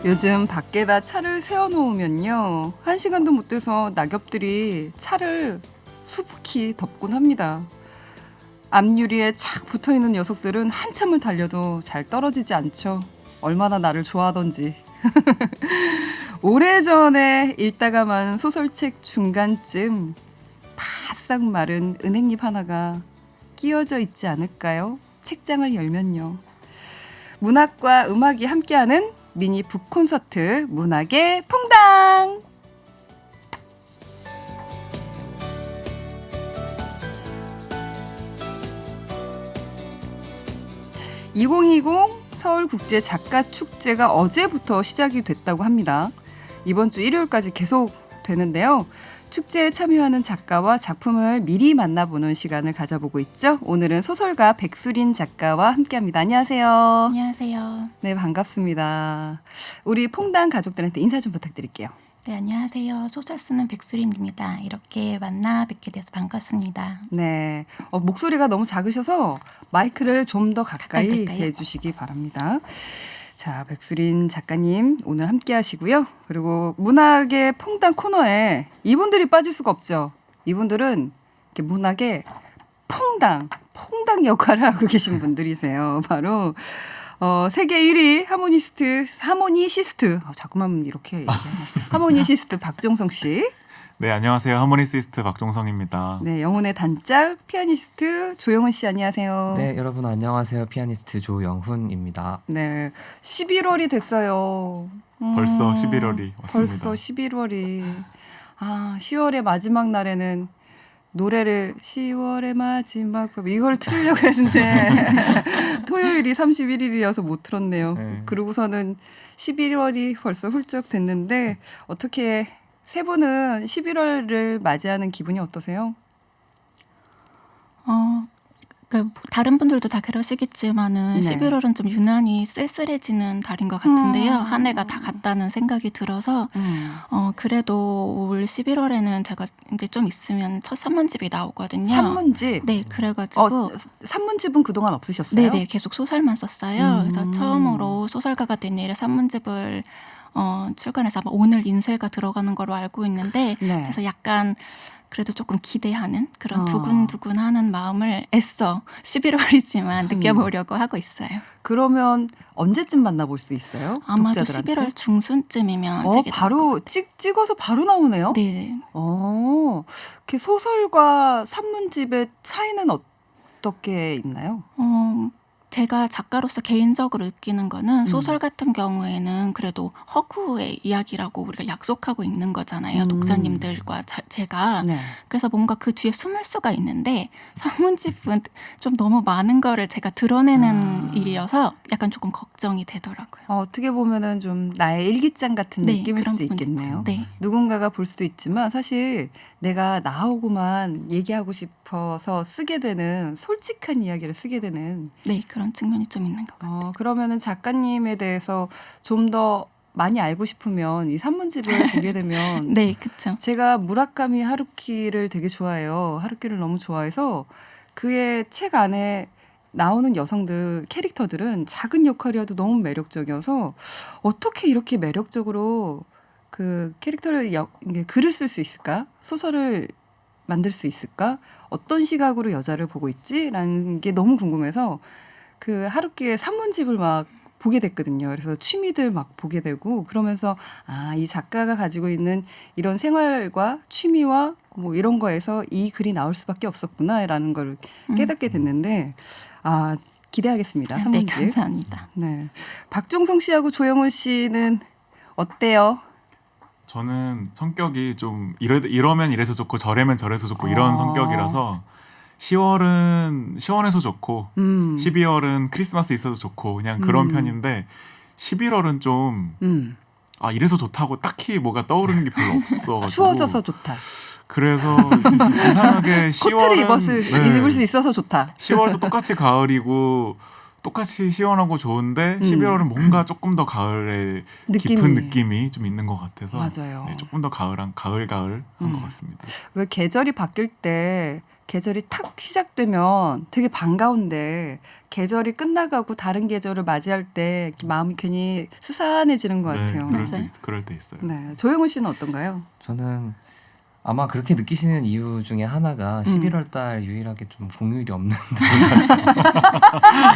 요즘 밖에다 차를 세워놓으면요, 1시간도 못 돼서 낙엽들이 차를 수북히 덮곤 합니다. 앞유리에 착 붙어있는 녀석들은 한참을 달려도 잘 떨어지지 않죠. 얼마나 나를 좋아하던지. 오래전에 읽다가 만 소설책 중간쯤 바싹 마른 은행잎 하나가 끼어져 있지 않을까요? 책장을 열면요. 문학과 음악이 함께하는 미니 북콘서트 문학의 퐁당. 2020 서울국제작가축제가 어제부터 시작이 됐다고 합니다. 이번 주 일요일까지 계속 되는데요. 축제에 참여하는 작가와 작품을 미리 만나보는 시간을 가져보고 있죠. 오늘은 소설가 백수린 작가와 함께합니다. 안녕하세요. 안녕하세요. 네, 반갑습니다. 우리 퐁당 가족들한테 인사 좀 부탁드릴게요. 네, 안녕하세요. 소설 쓰는 백수린입니다. 이렇게 만나 뵙게 돼서 반갑습니다. 네, 목소리가 너무 작으셔서 마이크를 좀 더 가까이 될까요? 대주시기 바랍니다. 자, 백수린 작가님 오늘 함께 하시고요. 그리고 문학의 퐁당 코너에 이분들이 빠질 수가 없죠. 이분들은 이렇게 문학의 퐁당 역할을 하고 계신 분들이세요. 바로 세계 1위 하모니시스트 자꾸만 이렇게 하모니시스트 박종성 씨. 네, 안녕하세요. 하모니시스트 박종성입니다. 네, 영혼의 단짝 피아니스트 조영훈 씨 안녕하세요. 네, 여러분 안녕하세요. 피아니스트 조영훈입니다. 네, 11월이 됐어요. 벌써 11월이 왔습니다. 벌써 11월이. 10월의 마지막 날에는 노래를 10월의 마지막 이걸 틀으려고 했는데 토요일이 31일이어서 못 틀었네요. 네. 그러고서는 11월이 벌써 훌쩍 됐는데 어떻게 세 분은 11월을 맞이하는 기분이 어떠세요? 다른 분들도 다 그러시겠지만은 네. 11월은 좀 유난히 쓸쓸해지는 달인 것 같은데요. 한 해가 다 갔다는 생각이 들어서 그래도 올 11월에는 제가 이제 좀 있으면 첫 산문집이 나오거든요. 산문집? 네, 그래가지고 산문집은 그동안 없으셨어요? 네네, 계속 소설만 썼어요. 그래서 처음으로 소설가가 된 일에 산문집을 출간해서 아마 오늘 인쇄가 들어가는 거로 알고 있는데 네. 그래서 약간 그래도 조금 기대하는 그런 두근두근하는 마음을 애써 11월이지만 느껴보려고 하고 있어요. 그러면 언제쯤 만나볼 수 있어요? 아마도 독자들한테? 11월 중순쯤이면 책이 바로 찍어서 바로 나오네요? 네. 그 소설과 산문집의 차이는 어떻게 있나요? 제가 작가로서 개인적으로 느끼는 거는 소설 같은 경우에는 그래도 허구의 이야기라고 우리가 약속하고 있는 거잖아요. 독자님들과 제가. 네. 그래서 뭔가 그 뒤에 숨을 수가 있는데 산문집은 좀 너무 많은 거를 제가 드러내는 일이어서 약간 조금 걱정이 되더라고요. 어떻게 보면은 좀 나의 일기장 같은 네, 느낌일 그런 수 부분이 있겠네요. 있죠. 네. 누군가가 볼 수도 있지만 사실 내가 나오고만 얘기하고 싶어서 쓰게 되는 솔직한 이야기를 쓰게 되는 네, 그런 측면이 좀 있는 것 같아요. 그러면은 작가님에 대해서 좀 더 많이 알고 싶으면 이 산문집을 보게 되면 네, 그렇죠. 제가 무라카미 하루키를 되게 좋아해요. 하루키를 너무 좋아해서 그의 책 안에 나오는 여성들 캐릭터들은 작은 역할이어도 너무 매력적이어서 어떻게 이렇게 매력적으로 그 캐릭터를 글을 쓸 수 있을까? 소설을 만들 수 있을까? 어떤 시각으로 여자를 보고 있지라는 게 너무 궁금해서 그 하루키의 산문집을 막 보게 됐거든요. 그래서 취미들 막 보게 되고 그러면서 이 작가가 가지고 있는 이런 생활과 취미와 뭐 이런 거에서 이 글이 나올 수밖에 없었구나라는 걸 깨닫게 됐는데 기대하겠습니다. 네, 산문집. 감사합니다. 네. 박종성 씨하고 조영훈 씨는 어때요? 저는 성격이 좀 이러면 이래서 좋고 저래면 저래서 좋고 이런 성격이라서 10월은 시원해서 좋고 12월은 크리스마스 있어서 좋고 그냥 그런 편인데 11월은 좀 이래서 좋다고 딱히 뭐가 떠오르는 게 별로 없어가지고 추워져서 좋다. 그래서 이상하게 10월은 코트를 입을 수 있어서 좋다. 10월도 똑같이 가을이고 똑같이 시원하고 좋은데 11월은 뭔가 조금 더 가을의 깊은 느낌이 좀 있는 것 같아서 맞아요. 네, 조금 더 가을한 것 같습니다. 왜 계절이 바뀔 때 계절이 탁 시작되면 되게 반가운데 계절이 끝나가고 다른 계절을 맞이할 때 이렇게 마음이 괜히 스산해지는 것 같아요. 그럴 때 있어요. 네, 조영훈 씨는 어떤가요? 저는 아마 그렇게 느끼시는 이유 중에 하나가 11월 달 유일하게 좀 공휴일이 없는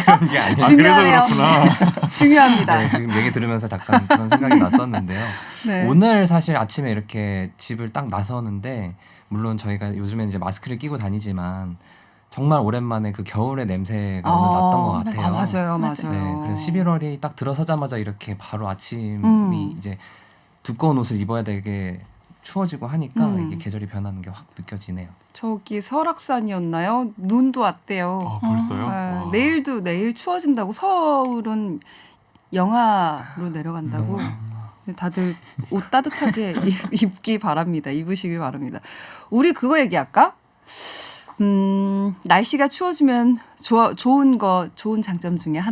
그런 게 아니에요. 중요하네요. 그래서 그렇구나. 중요합니다. 네, 지금 얘기 들으면서 잠깐 그런 생각이 났었는데요. 네. 오늘 사실 아침에 이렇게 집을 딱 나서는데 물론 저희가 요즘엔 이제 마스크를 끼고 다니지만 정말 오랜만에 그 겨울의 냄새가 오늘 났던 것 같아요. 맞아요, 맞아요. 네, 그래서 11월이 딱 들어서자마자 이렇게 바로 아침이 이제 두꺼운 옷을 입어야 되게 추워지고 하니까 이게 계절이 변하는 게 확 느껴지네요. 저기 설악산이었나요? 눈도 왔대요. 벌써요? 네, 내일 추워진다고 서울은 영하로 내려간다고. 다들 옷 따뜻하게 입기 바랍니다. 입으시길 바랍니다. 우리 그거 얘기할까? 날씨가 추워지면 좋은 장점 중에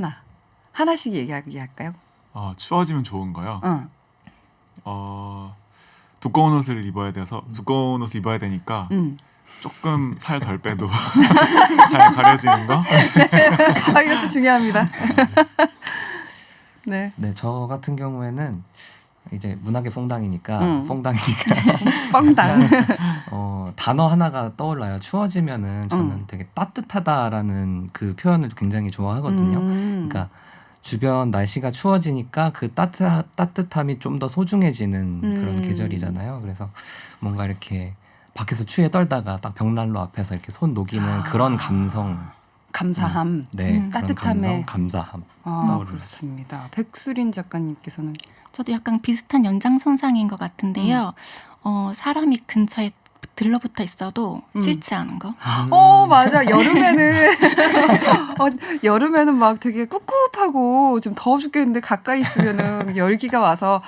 하나씩 얘기할까요? 추워지면 좋은 거요? 응. 두꺼운 옷을 입어야 되니까 조금 살 덜 빼도 잘 가려지는 거? 이것도 중요합니다. 네. 네, 저 같은 경우에는 이제 문학의 퐁당이니까 뻥당. 단어 하나가 떠올라요. 추워지면은 저는 되게 따뜻하다라는 그 표현을 굉장히 좋아하거든요. 그러니까 주변 날씨가 추워지니까 그 따뜻함이 좀 더 소중해지는 그런 계절이잖아요. 그래서 뭔가 이렇게 밖에서 추위에 떨다가 딱 벽난로 앞에서 이렇게 손 녹이는 그런 감사함. 네, 그런 따뜻함에 감사함. 그렇습니다. 백수린 작가님께서는 저도 약간 비슷한 연장선상인 것 같은데요. 사람이 근처에 들러붙어 있어도 싫지 않은 거. 맞아. 여름에는 막 되게 꿉꿉하고 좀 더워 죽겠는데 가까이 있으면은 열기가 와서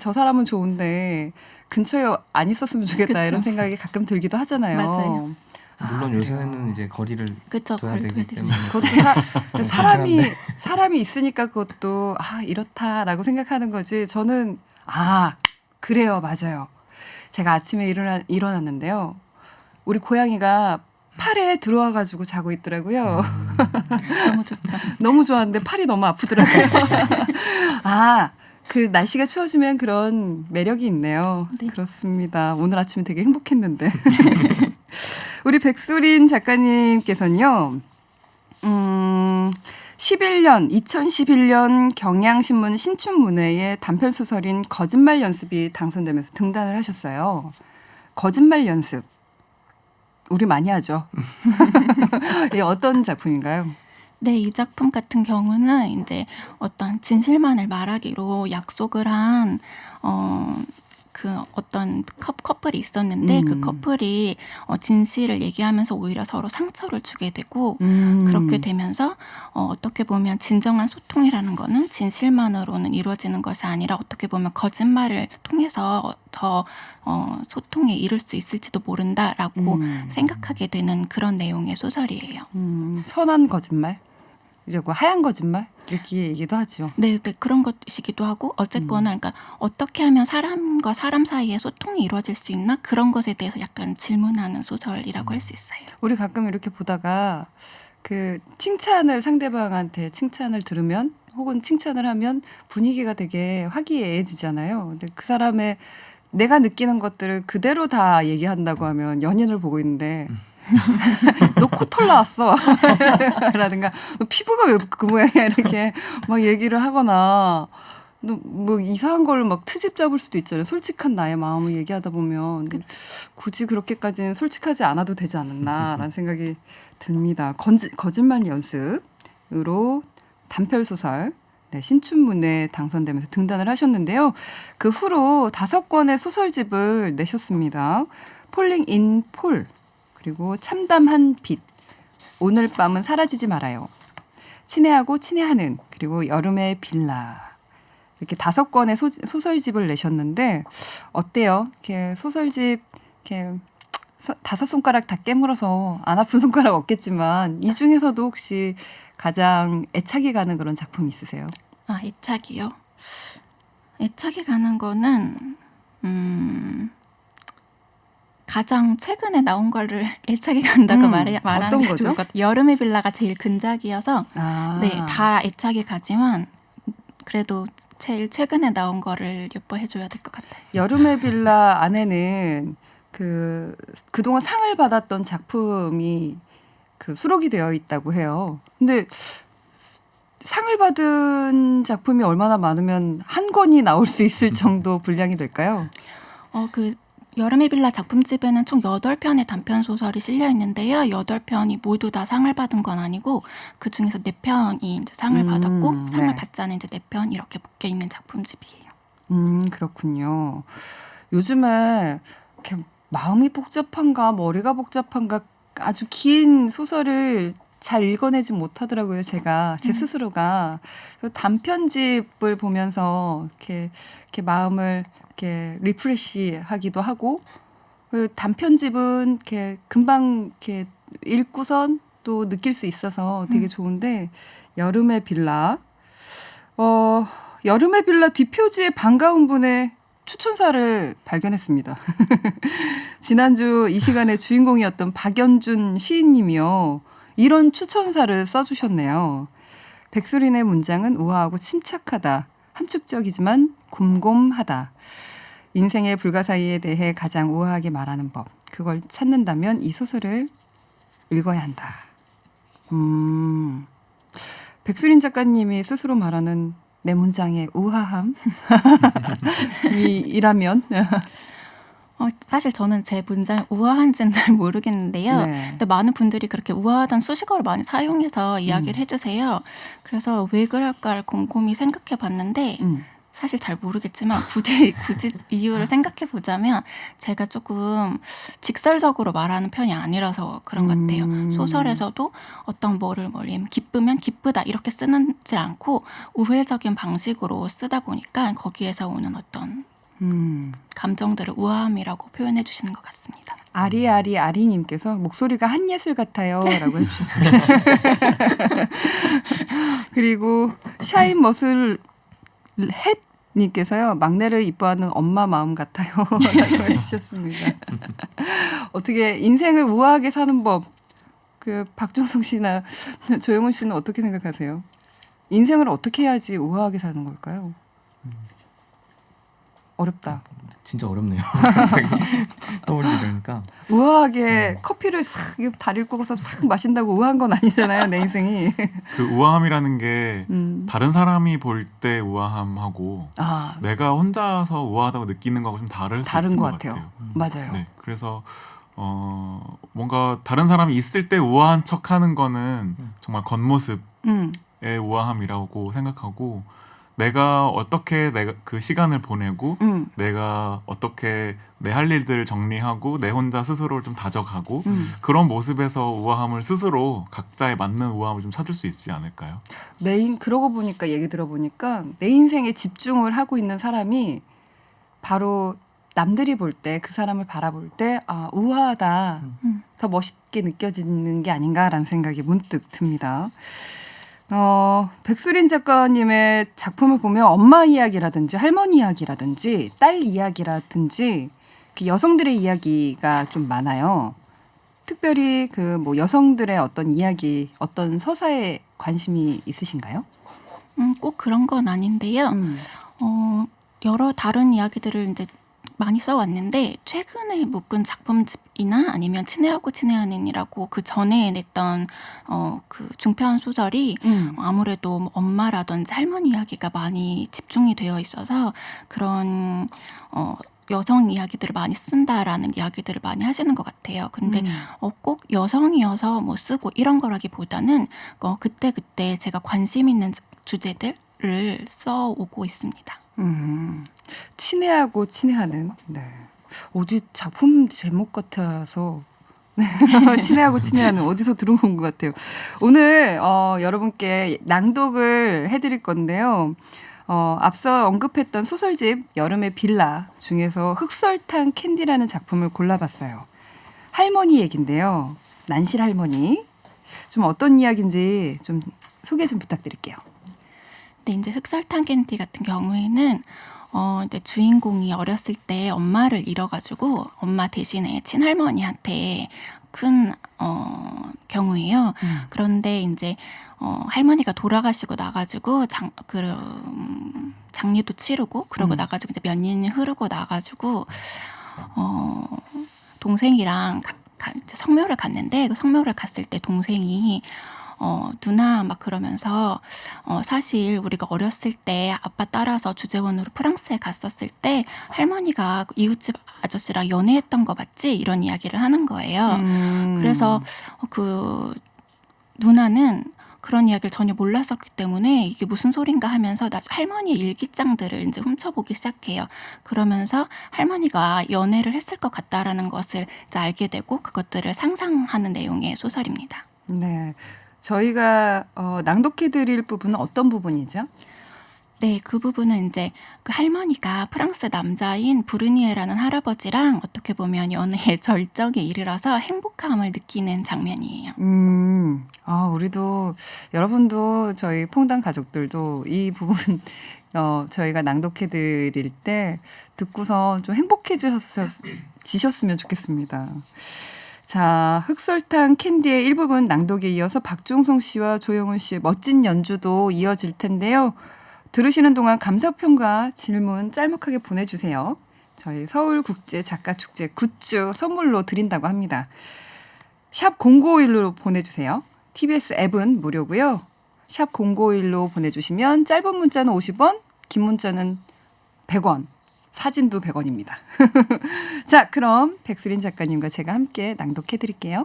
저 사람은 좋은데 근처에 안 있었으면 좋겠다. 그쵸. 이런 생각이 가끔 들기도 하잖아요. 맞아요. 물론 요새는 이제 거리를 둬야 되기 때문에 그것도 사람이 있으니까 그것도 이렇다라고 생각하는 거지. 저는 그래요. 맞아요. 제가 아침에 일어났는데요. 우리 고양이가 팔에 들어와가지고 자고 있더라고요. 너무 좋죠. 너무 좋았는데 팔이 너무 아프더라고요. 그 날씨가 추워지면 그런 매력이 있네요. 네. 그렇습니다. 오늘 아침에 되게 행복했는데. 우리 백수린 작가님께서는요. 2011년 경향신문 신춘문예에 단편소설인 거짓말 연습이 당선되면서 등단을 하셨어요. 거짓말 연습. 우리 많이 하죠. 이게 어떤 작품인가요? 네, 이 작품 같은 경우는 이제 어떤 진실만을 말하기로 약속을 한 그 어떤 커플이 있었는데 그 커플이 진실을 얘기하면서 오히려 서로 상처를 주게 되고 그렇게 되면서 어떻게 보면 진정한 소통이라는 거는 진실만으로는 이루어지는 것이 아니라 어떻게 보면 거짓말을 통해서 더 소통에 이를 수 있을지도 모른다라고 생각하게 되는 그런 내용의 소설이에요. 선한 거짓말? 이러고 하얀 거짓말? 이렇게 얘기도 하죠. 네, 그런 것이기도 하고 어쨌거나 그러니까 어떻게 하면 사람과 사람 사이에 소통이 이루어질 수 있나 그런 것에 대해서 약간 질문하는 소설이라고 할 수 있어요. 우리 가끔 이렇게 보다가 그 상대방한테 칭찬을 들으면 혹은 칭찬을 하면 분위기가 되게 화기애애해지잖아요. 근데 그 사람의 내가 느끼는 것들을 그대로 다 얘기한다고 하면 연인을 보고 있는데 너 코털 나왔어 라든가 너 피부가 왜 그 모양이야 이렇게 막 얘기를 하거나 너 뭐 이상한 걸 막 트집 잡을 수도 있잖아요. 솔직한 나의 마음을 얘기하다 보면 굳이 그렇게까지는 솔직하지 않아도 되지 않았나라는 생각이 듭니다. 거짓말 연습으로 단편소설 신춘문예 당선되면서 등단을 하셨는데요. 그 후로 5권의 소설집을 내셨습니다. 폴링 인 폴, 그리고 참담한 빛, 오늘 밤은 사라지지 말아요, 친애하고 친애하는, 그리고 여름의 빌라, 이렇게 5권의 소설집을 내셨는데 어때요? 이렇게 소설집 이렇게 5손가락 다 깨물어서 안 아픈 손가락 없겠지만 이 중에서도 혹시 가장 애착이 가는 그런 작품 있으세요? 애착이요? 애착이 가는 거는 가장 최근에 나온 거를 애착이 간다고 말하는 어떤 게 거죠? 좋을 것 같아요. 여름의 빌라가 제일 근작이어서 네, 다 애착이 가지만 그래도 제일 최근에 나온 거를 예뻐해줘야 될 것 같아요. 여름의 빌라 안에는 그동안 상을 받았던 작품이 수록이 되어 있다고 해요. 근데 상을 받은 작품이 얼마나 많으면 한 권이 나올 수 있을 정도 분량이 될까요? 그 여름의 빌라 작품집에는 총 8편의 단편 소설이 실려 있는데요. 8편이 모두 다 상을 받은 건 아니고 그 중에서 4편이 이제 상을 받았고 상을 네. 받지 않은 이제 4편 이렇게 묶여 있는 작품집이에요. 그렇군요. 요즘에 이렇게 마음이 복잡한가 머리가 복잡한가 아주 긴 소설을 잘 읽어내지 못하더라고요. 제 스스로가. 그래서 단편집을 보면서 이렇게 마음을 이렇게 리프레시하기도 하고 그 단편집은 이렇게 금방 이렇게 읽고선 또 느낄 수 있어서 되게 좋은데 여름의 빌라 여름의 빌라 뒷표지에 반가운 분의 추천사를 발견했습니다. 지난주 이 시간의 주인공이었던 박연준 시인님이요. 이런 추천사를 써주셨네요. 백수린의 문장은 우아하고 침착하다. 함축적이지만 곰곰하다. 인생의 불가사의에 대해 가장 우아하게 말하는 법. 그걸 찾는다면 이 소설을 읽어야 한다. 백수린 작가님이 스스로 말하는 내 문장의 우아함 이라면 사실 저는 제 문장이 우아한지는 잘 모르겠는데요. 네. 근데 많은 분들이 그렇게 우아하다는 수식어를 많이 사용해서 이야기를 해주세요. 그래서 왜 그럴까를 곰곰이 생각해 봤는데 사실 잘 모르겠지만 굳이 이유를 생각해 보자면 제가 조금 직설적으로 말하는 편이 아니라서 그런 것 같아요. 소설에서도 어떤 뭐를 기쁘면 기쁘다 이렇게 쓰지 않고 우회적인 방식으로 쓰다 보니까 거기에서 오는 어떤 감정들을 우아함이라고 표현해 주시는 것 같습니다. 아리님께서 목소리가 한예슬 같아요라고 해주셨습니다. 그리고 샤인 머슬 햇님께서요 막내를 이뻐하는 엄마 마음 같아요라고 해주셨습니다. 어떻게 인생을 우아하게 사는 법 박종성 씨나 조영훈 씨는 어떻게 생각하세요? 인생을 어떻게 해야지 우아하게 사는 걸까요? 어렵다. 진짜 어렵네요. 갑자기 떠올리려니까. 우아하게 커피를 싹 다리를 꽂아서 싹 마신다고 우아한 건 아니잖아요. 내 인생이. 그 우아함이라는 게 다른 사람이 볼 때 우아함하고 내가 혼자서 우아하다고 느끼는 거하고 좀 다를 수 있는 것 같아요. 맞아요. 네, 그래서 뭔가 다른 사람이 있을 때 우아한 척하는 거는 정말 겉모습의 우아함이라고 생각하고 내가 어떻게 그 시간을 보내고 내가 어떻게 내 할 일들을 정리하고 내 혼자 스스로를 좀 다져가고 그런 모습에서 우아함을 스스로 각자에 맞는 우아함을 좀 찾을 수 있지 않을까요? 그러고 보니까 얘기 들어보니까 내 인생에 집중을 하고 있는 사람이 바로 남들이 볼 때 그 사람을 바라볼 때 우아하다 더 멋있게 느껴지는 게 아닌가라는 생각이 문득 듭니다. 백수린 작가님의 작품을 보면 엄마 이야기라든지 할머니 이야기라든지 딸 이야기라든지 그 여성들의 이야기가 좀 많아요. 특별히 여성들의 어떤 이야기, 어떤 서사에 관심이 있으신가요? 꼭 그런 건 아닌데요. 여러 다른 이야기들을 이제 많이 써왔는데 최근에 묶은 작품집이나 아니면 친애하고 친애하는이라고 그 전에 냈던 그 중편 소설이 아무래도 엄마라든지 할머니 이야기가 많이 집중이 되어 있어서 그런 여성 이야기들을 많이 쓴다라는 이야기들을 많이 하시는 것 같아요. 근데 꼭 여성이어서 뭐 쓰고 이런 거라기보다는 그때그때 제가 관심 있는 주제들을 써오고 있습니다. 친애하고 친애하는 어디 작품 제목 같아서 친애하고 친애하는 어디서 들어본 것 같아요. 오늘 여러분께 낭독을 해드릴 건데요. 앞서 언급했던 소설집 여름의 빌라 중에서 흑설탕 캔디라는 작품을 골라봤어요. 할머니 얘긴데요. 난실 할머니. 좀 어떤 이야기인지 좀 소개 좀 부탁드릴게요. 근데 이제 흑설탕 캔디 같은 경우에는 이제 주인공이 어렸을 때 엄마를 잃어가지고 엄마 대신에 친할머니한테 큰 경우예요. 그런데 이제 할머니가 돌아가시고 나가지고 장례도 치르고 그러고 나가지고 이제 몇 년이 흐르고 나가지고 동생이랑 이제 성묘를 갔는데 그 성묘를 갔을 때 동생이 누나 막 그러면서 사실 우리가 어렸을 때 아빠 따라서 주재원으로 프랑스에 갔었을 때 할머니가 이웃집 아저씨랑 연애했던 거 맞지? 이런 이야기를 하는 거예요. 그래서 그 누나는 그런 이야기를 전혀 몰랐었기 때문에 이게 무슨 소린가 하면서 할머니의 일기장들을 이제 훔쳐보기 시작해요. 그러면서 할머니가 연애를 했을 것 같다라는 것을 이제 알게 되고 그것들을 상상하는 내용의 소설입니다. 네. 저희가 낭독해드릴 부분은 어떤 부분이죠? 네, 그 부분은 이제 그 할머니가 프랑스 남자인 브루니에라는 할아버지랑 어떻게 보면 연애의 절정에 이르러서 행복함을 느끼는 장면이에요. 우리도 여러분도 저희 퐁당 가족들도 이 부분 저희가 낭독해드릴 때 듣고서 좀 행복해지셨으면 좋겠습니다. 자, 흑설탕 캔디의 일부분 낭독에 이어서 박종성 씨와 조영훈 씨의 멋진 연주도 이어질 텐데요. 들으시는 동안 감상평과 질문 짤막하게 보내주세요. 저희 서울국제작가축제 굿즈 선물로 드린다고 합니다. 샵 0951로 보내주세요. TBS 앱은 무료고요. 샵 0951로 보내주시면 짧은 문자는 50원, 긴 문자는 100원, 사진도 100원입니다. 자, 그럼 백수린 작가님과 제가 함께 낭독해드릴게요.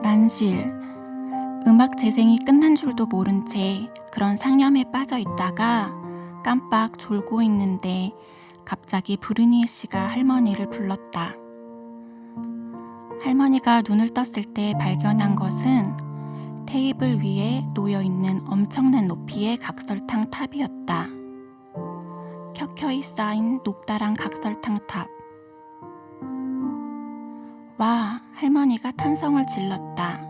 난실. 음악 재생이 끝난 줄도 모른 채 그런 상념에 빠져 있다가 깜빡 졸고 있는데 갑자기 브루니에 씨가 할머니를 불렀다. 할머니가 눈을 떴을 때 발견한 것은 테이블 위에 놓여있는 엄청난 높이의 각설탕 탑이었다. 켜켜이 쌓인 높다란 각설탕 탑. 와, 할머니가 탄성을 질렀다.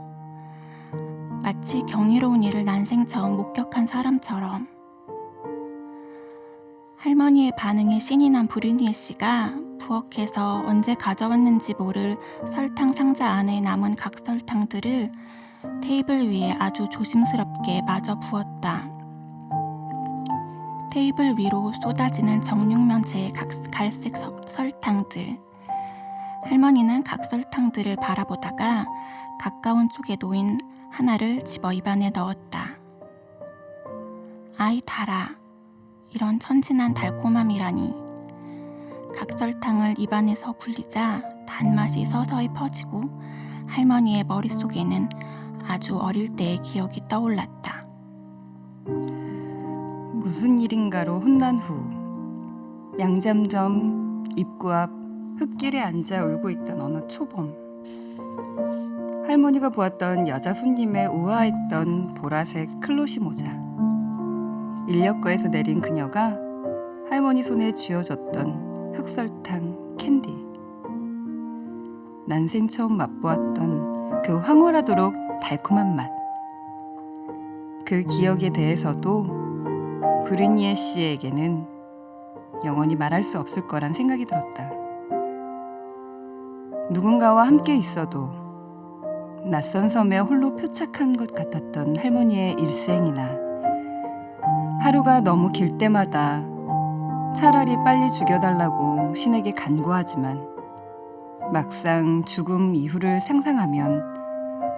마치 경이로운 일을 난생 처음 목격한 사람처럼. 할머니의 반응에 신이 난 브루니에 씨가 부엌에서 언제 가져왔는지 모를 설탕 상자 안에 남은 각설탕들을 테이블 위에 아주 조심스럽게 마저 부었다. 테이블 위로 쏟아지는 정육면체의 갈색 설탕들. 할머니는 각설탕들을 바라보다가 가까운 쪽에 놓인 하나를 집어 입안에 넣었다. 아이 달아. 이런 천진한 달콤함이라니. 각설탕을 입안에서 굴리자 단맛이 서서히 퍼지고 할머니의 머릿속에는 아주 어릴 때의 기억이 떠올랐다. 무슨 일인가로 혼난 후 양잠점 입구 앞 흙길에 앉아 울고 있던 어느 초봄, 할머니가 보았던 여자 손님의 우아했던 보라색 클로시 모자, 인력거에서 내린 그녀가 할머니 손에 쥐어줬던 흑설탕 캔디, 난생 처음 맛보았던 그 황홀하도록 달콤한 맛, 그 기억에 대해서도 브루니에 씨에게는 영원히 말할 수 없을 거란 생각이 들었다. 누군가와 함께 있어도 낯선 섬에 홀로 표착한 것 같았던 할머니의 일생이나 하루가 너무 길 때마다 차라리 빨리 죽여달라고 신에게 간구하지만 막상 죽음 이후를 상상하면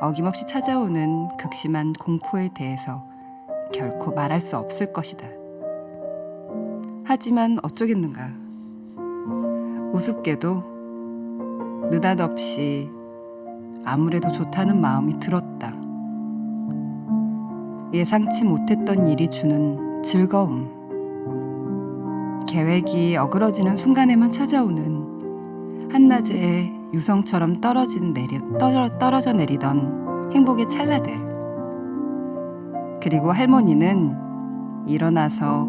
어김없이 찾아오는 극심한 공포에 대해서 결코 말할 수 없을 것이다. 하지만 어쩌겠는가. 우습게도 느닷없이 아무래도 좋다는 마음이 들었다. 예상치 못했던 일이 주는 즐거움, 계획이 어그러지는 순간에만 찾아오는 한낮에 유성처럼 떨어져 내리던 행복의 찰나들. 그리고 할머니는 일어나서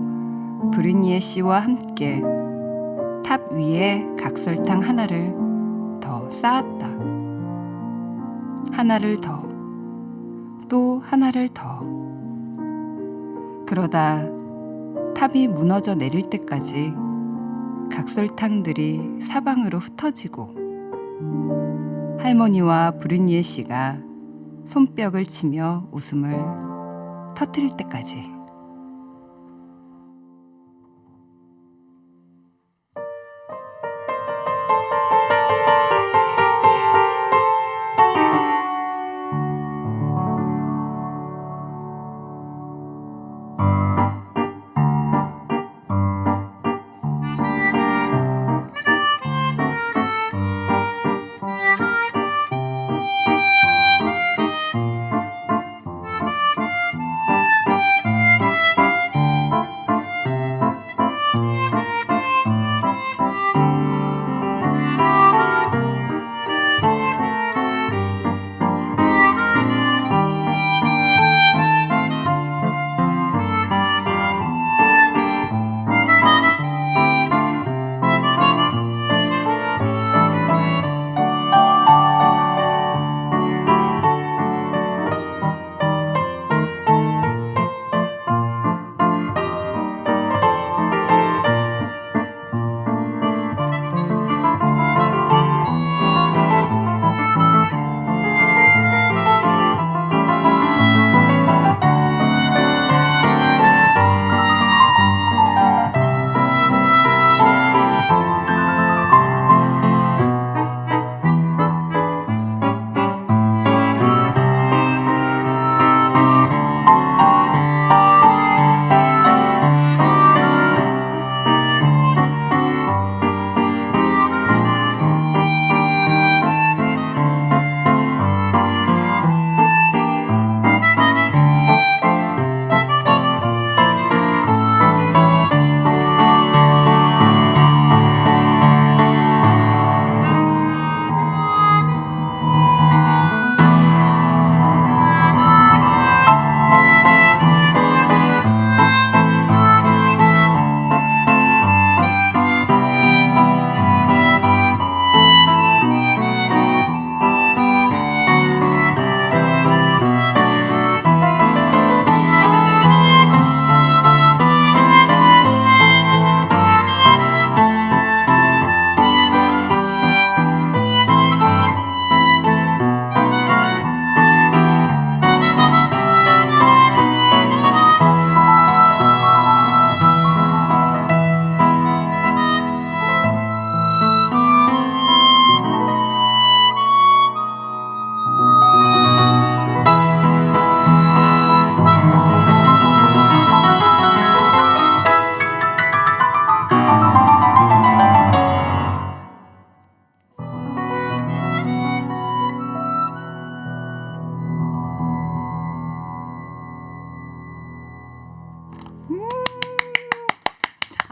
브루니에 씨와 함께 탑 위에 각설탕 하나를 더 쌓았다. 하나를 더, 또 하나를 더. 그러다 탑이 무너져 내릴 때까지 각설탕들이 사방으로 흩어지고 할머니와 브루니에 씨가 손뼉을 치며 웃음을 터뜨릴 때까지.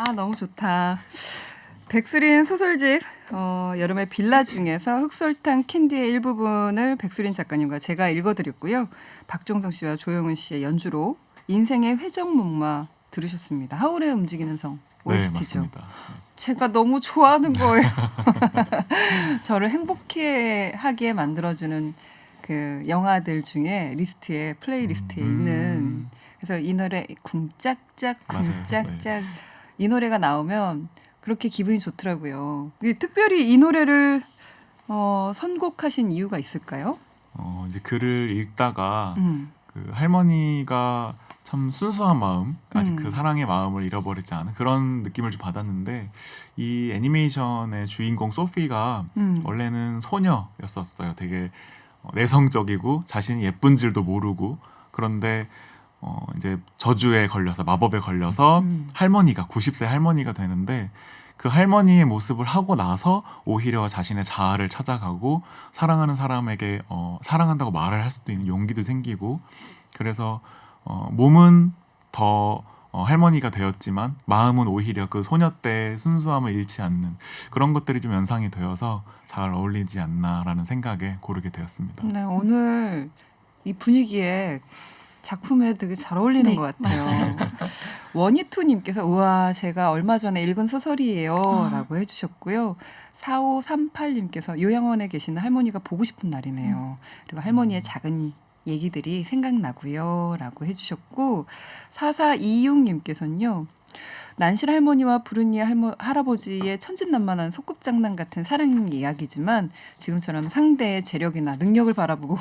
아, 너무 좋다. 백수린 소설집 여름의 빌라 중에서 흑설탕 캔디의 일부분을 백수린 작가님과 제가 읽어드렸고요. 박종성 씨와 조영은 씨의 연주로 인생의 회전목마 들으셨습니다. 하울의 움직이는 성 네, OST죠. 맞습니다. 제가 너무 좋아하는 거예요. 저를 행복해 하게 만들어주는 그 영화들 중에 리스트에 플레이리스트에 있는, 그래서 이 노래 쿵짝짝 쿵짝짝 이 노래가 나오면 그렇게 기분이 좋더라고요. 특별히 이 노래를 선곡하신 이유가 있을까요? 이제 글을 읽다가 그 할머니가 참 순수한 마음, 아직 그 사랑의 마음을 잃어버리지 않은 그런 느낌을 좀 받았는데, 이 애니메이션의 주인공 소피가 원래는 소녀였었어요. 되게 내성적이고 자신이 예쁜 줄도 모르고, 그런데 이제 저주에 걸려서, 마법에 걸려서 할머니가 90세 할머니가 되는데, 그 할머니의 모습을 하고 나서 오히려 자신의 자아를 찾아가고 사랑하는 사람에게 사랑한다고 말을 할 수도 있는 용기도 생기고, 그래서 몸은 더 할머니가 되었지만 마음은 오히려 그 소녀 때의 순수함을 잃지 않는 그런 것들이 좀 연상이 되어서 잘 어울리지 않나라는 생각에 고르게 되었습니다. 네, 오늘 이 분위기에 작품에 되게 잘 어울리는 네, 것 같아요. 맞아요. 원희투님께서 우와 제가 얼마 전에 읽은 소설이에요라고 해주셨고요. 4538님께서 요양원에 계시는 할머니가 보고 싶은 날이네요. 그리고 할머니의 작은 얘기들이 생각나고요라고 해주셨고 4426님께서는요. 난실 할머니와 부르니 할아버지의 천진난만한 소꿉장난 같은 사랑 이야기지만 지금처럼 상대의 재력이나 능력을 바라보고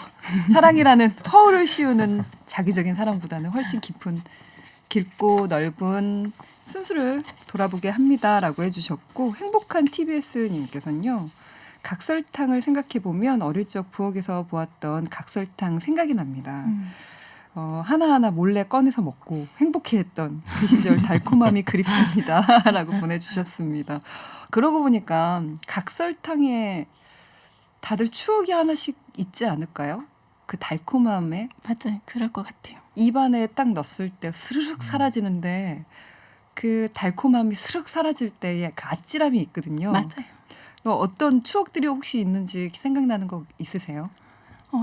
사랑이라는 허울을 씌우는 자기적인 사랑보다는 훨씬 깊고 넓은 순수를 돌아보게 합니다라고 해주셨고 행복한 TBS님께서는요. 각설탕을 생각해보면 어릴 적 부엌에서 보았던 각설탕 생각이 납니다. 하나하나 몰래 꺼내서 먹고 행복해했던 그 시절 달콤함이 그립습니다. 라고 보내주셨습니다. 그러고 보니까 각설탕에 다들 추억이 하나씩 있지 않을까요? 그 달콤함에 맞아요. 그럴 것 같아요. 입안에 딱 넣었을 때 스르륵 사라지는데 그 달콤함이 스르륵 사라질 때의 그 아찔함이 있거든요. 맞아요. 어떤 추억들이 혹시 있는지 생각나는 거 있으세요?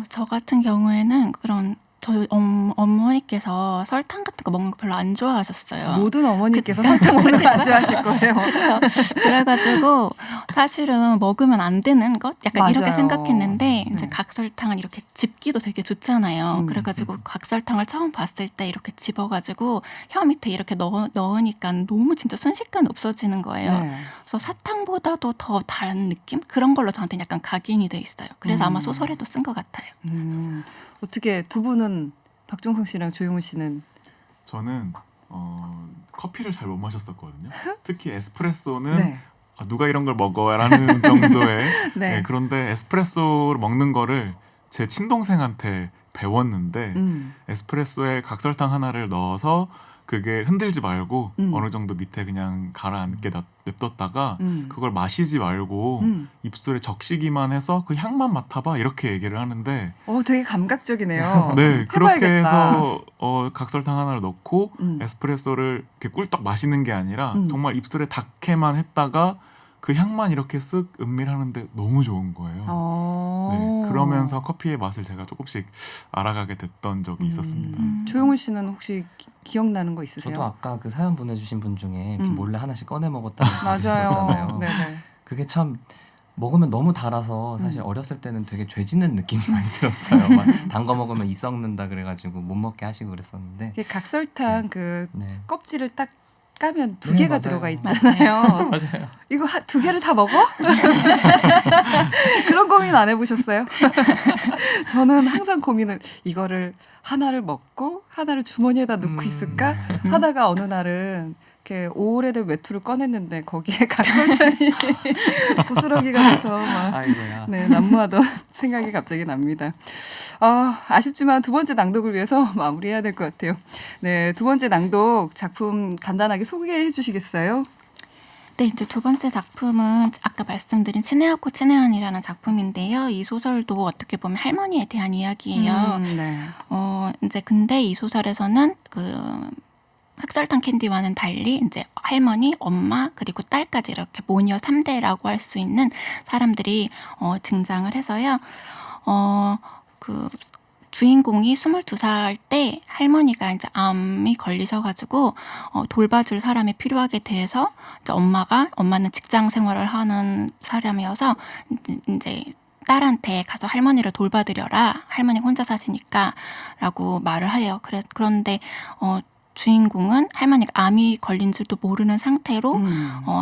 저 같은 경우에는 그런 저희 어머니께서 설탕 같은 거 먹는 거 별로 안 좋아하셨어요. 모든 어머니께서 설탕 먹는 거 안 좋아하실 거예요. 그렇죠. 그래가지고 사실은 먹으면 안 되는 것 약간 맞아요. 이렇게 생각했는데 이제 네. 각설탕은 이렇게 집기도 되게 좋잖아요. 그래가지고 각설탕을 처음 봤을 때 이렇게 집어가지고 혀 밑에 이렇게 넣으니까 너무 진짜 순식간에 없어지는 거예요. 네. 그래서 사탕보다도 더 다른 느낌? 그런 걸로 저한테 약간 각인이 돼 있어요. 그래서 아마 소설에도 쓴 것 같아요. 어떻게 두 분은 박종성 씨랑 조용훈 씨는 저는 커피를 잘 못 마셨었거든요. 특히 에스프레소는 네. 누가 이런 걸 먹어라는 정도의 네. 네, 그런데 에스프레소를 먹는 거를 제 친동생한테 배웠는데 에스프레소에 각설탕 하나를 넣어서 그게 흔들지 말고 어느 정도 밑에 그냥 가라앉게 냅뒀다가 그걸 마시지 말고 입술에 적시기만 해서 그 향만 맡아봐 이렇게 얘기를 하는데 되게 감각적이네요. 네 그렇게 해봐야겠다. 해서 각설탕 하나를 넣고 에스프레소를 이렇게 꿀떡 마시는 게 아니라 정말 입술에 닿게만 했다가 그 향만 이렇게 쓱 음미하는데 너무 좋은 거예요. 네, 그러면서 커피의 맛을 제가 조금씩 알아가게 됐던 적이 있었습니다. 조용훈 씨는 혹시 기억나는 거 있으세요? 저도 아까 그 사연 보내주신 분 중에 이렇게 몰래 하나씩 꺼내 먹었다는 분이 맞아요. 있었잖아요. 네네. 그게 참 먹으면 너무 달아서 사실 어렸을 때는 되게 죄짓는 느낌이 많이 들었어요. 막 단 거 먹으면 이 썩는다 그래가지고 못 먹게 하시고 그랬었는데 이게 각설탕 그 네. 껍질을 딱 까면 두 네, 개가 맞아요. 들어가 있잖아요. 맞아요. 이거 두 개를 다 먹어? 그런 고민 안 해보셨어요? 저는 항상 고민을 이거를 하나를 먹고 하나를 주머니에다 넣고 있을까 하다가 어느 날은 이렇게 오래된 외투를 꺼냈는데 거기에 각설탕이 부스러기가 돼서 막 아이고야. 네, 난무하던 생각이 갑자기 납니다. 아쉽지만 두 번째 낭독을 위해서 마무리해야 될 것 같아요. 네, 두 번째 낭독 작품 간단하게 소개해 주시겠어요? 네, 이제 두 번째 작품은 아까 말씀드린 친애하고 친애한이라는 작품인데요. 이 소설도 어떻게 보면 할머니에 대한 이야기예요. 네. 이제 근데 이 소설에서는 그 흑설탕 캔디와는 달리 이제 할머니, 엄마 그리고 딸까지 이렇게 모녀 3대라고 할 수 있는 사람들이 등장을 해서요. 그 주인공이 22살 때 할머니가 이제 암이 걸리셔가지고 돌봐줄 사람이 필요하게 돼서 이제 엄마는 직장 생활을 하는 사람이어서 이제 딸한테 가서 할머니를 돌봐드려라. 할머니가 혼자 사시니까라고 말을 해요. 그런데 주인공은 할머니가 암이 걸린 줄도 모르는 상태로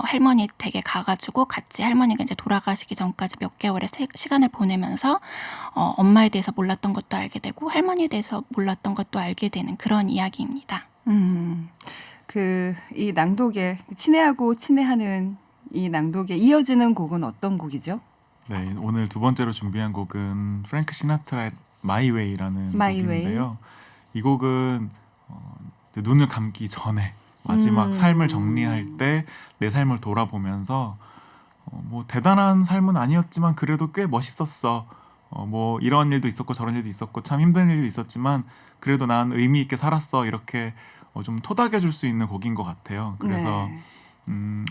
할머니 댁에 가가지고 같이 할머니가 이제 돌아가시기 전까지 몇 개월의 시간을 보내면서 엄마에 대해서 몰랐던 것도 알게 되고 할머니에 대해서 몰랐던 것도 알게 되는 그런 이야기입니다. 이 낭독에 친애하고 친애하는 이 낭독에 이어지는 곡은 어떤 곡이죠? 네, 오늘 두 번째로 준비한 곡은 프랭크 시나트라의 My Way라는 My 곡인데요. 이 곡은 눈을 감기 전에 마지막 삶을 정리할 때 내 삶을 돌아보면서 뭐 대단한 삶은 아니었지만 그래도 꽤 멋있었어. 뭐 이런 일도 있었고 저런 일도 있었고 참 힘든 일도 있었지만 그래도 난 의미 있게 살았어. 이렇게 좀 토닥여줄 수 있는 곡인 것 같아요. 그래서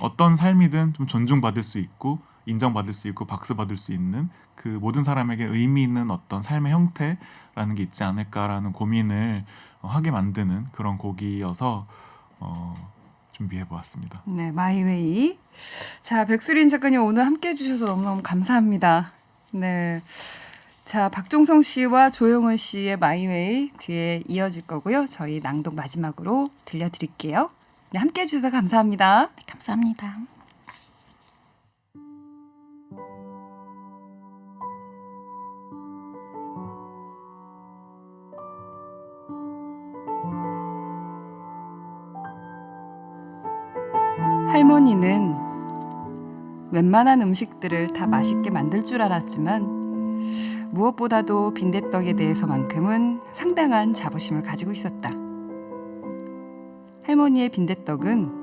어떤 삶이든 좀 존중받을 수 있고 인정받을 수 있고 박수받을 수 있는 그 모든 사람에게 의미 있는 어떤 삶의 형태라는 게 있지 않을까라는 고민을 하게 만드는 그런 곡이어서 준비해 보았습니다. 네, 마이웨이. 자, 백수린 작가님 오늘 함께 해주셔서 너무너무 감사합니다. 네. 자, 박종성 씨와 조용은 씨의 마이웨이 뒤에 이어질 거고요. 저희 낭독 마지막으로 들려드릴게요. 네, 함께 해주셔서 감사합니다. 네, 감사합니다. 할머니는 웬만한 음식들을 다 맛있게 만들 줄 알았지만 무엇보다도 빈대떡에 대해서만큼은 상당한 자부심을 가지고 있었다. 할머니의 빈대떡은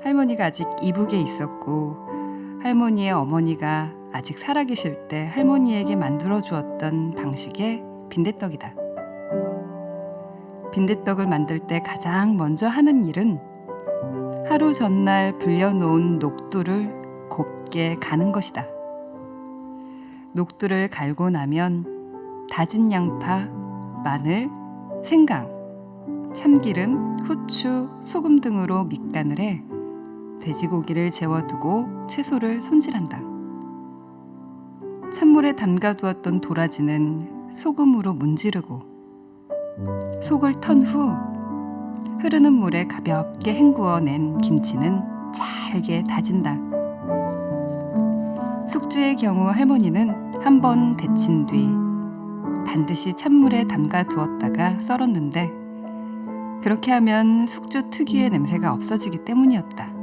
할머니가 아직 이북에 있었고 할머니의 어머니가 아직 살아계실 때 할머니에게 만들어 주었던 방식의 빈대떡이다. 빈대떡을 만들 때 가장 먼저 하는 일은 하루 전날 불려놓은 녹두를 곱게 가는 것이다. 녹두를 갈고 나면 다진 양파, 마늘, 생강, 참기름, 후추, 소금 등으로 밑간을 해 돼지고기를 재워두고 채소를 손질한다. 찬물에 담가두었던 도라지는 소금으로 문지르고 속을 턴 후 흐르는 물에 가볍게 헹구어낸 김치는 잘게 다진다. 숙주의 경우 할머니는 한 번 데친 뒤 반드시 찬물에 담가 두었다가 썰었는데 그렇게 하면 숙주 특유의 냄새가 없어지기 때문이었다.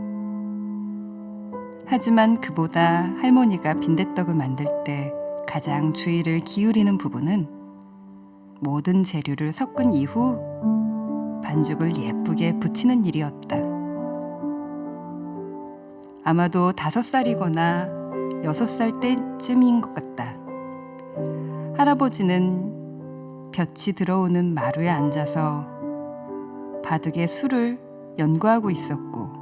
하지만 그보다 할머니가 빈대떡을 만들 때 가장 주의를 기울이는 부분은 모든 재료를 섞은 이후 반죽을 예쁘게 붙이는 일이었다. 아마도 5살이거나 6살 때쯤인 것 같다. 할아버지는 볕이 들어오는 마루에 앉아서 바둑에 술을 연구하고 있었고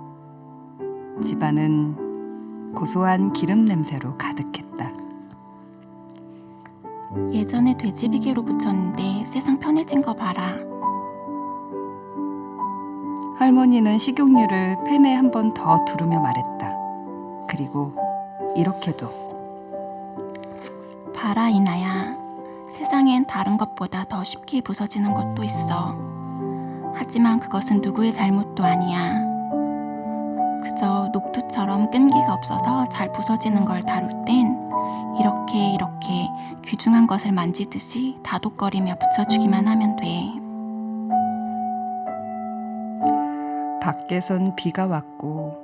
집안은 고소한 기름 냄새로 가득했다. 예전에 돼지비계로 부쳤는데 세상 편해진 거 봐라. 할머니는 식용유를 팬에 한 번 더 두르며 말했다. 그리고 이렇게도. 봐라 이나야. 세상엔 다른 것보다 더 쉽게 부서지는 것도 있어. 하지만 그것은 누구의 잘못도 아니야. 그저 녹두처럼 끈기가 없어서 잘 부서지는 걸 다룰 땐 이렇게 귀중한 것을 만지듯이 다독거리며 붙여주기만 하면 돼. 밖에선 비가 왔고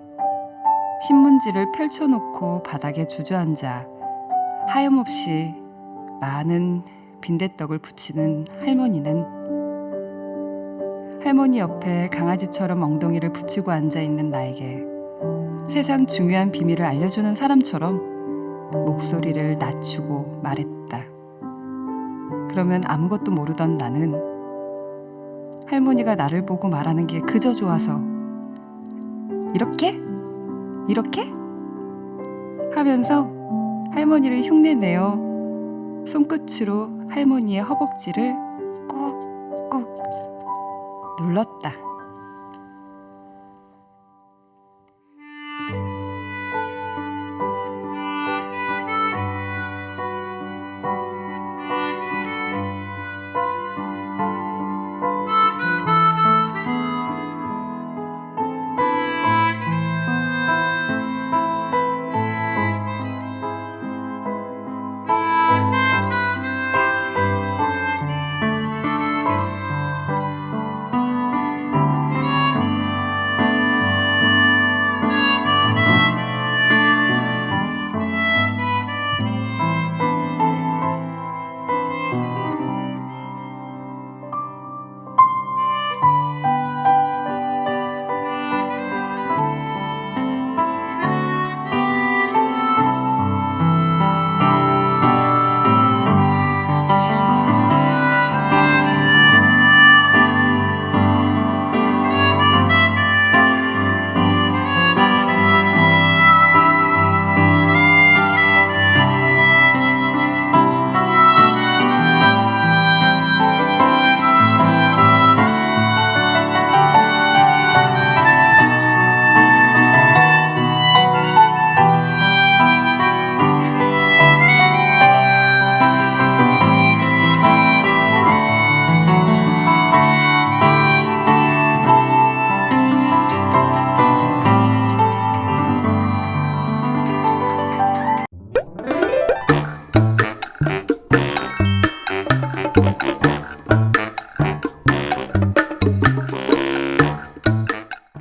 신문지를 펼쳐놓고 바닥에 주저앉아 하염없이 많은 빈대떡을 붙이는 할머니는 할머니 옆에 강아지처럼 엉덩이를 붙이고 앉아있는 나에게 세상 중요한 비밀을 알려주는 사람처럼 목소리를 낮추고 말했다. 그러면 아무것도 모르던 나는 할머니가 나를 보고 말하는 게 그저 좋아서 이렇게? 하면서 할머니를 흉내내어 손끝으로 할머니의 허벅지를 꾹꾹 눌렀다.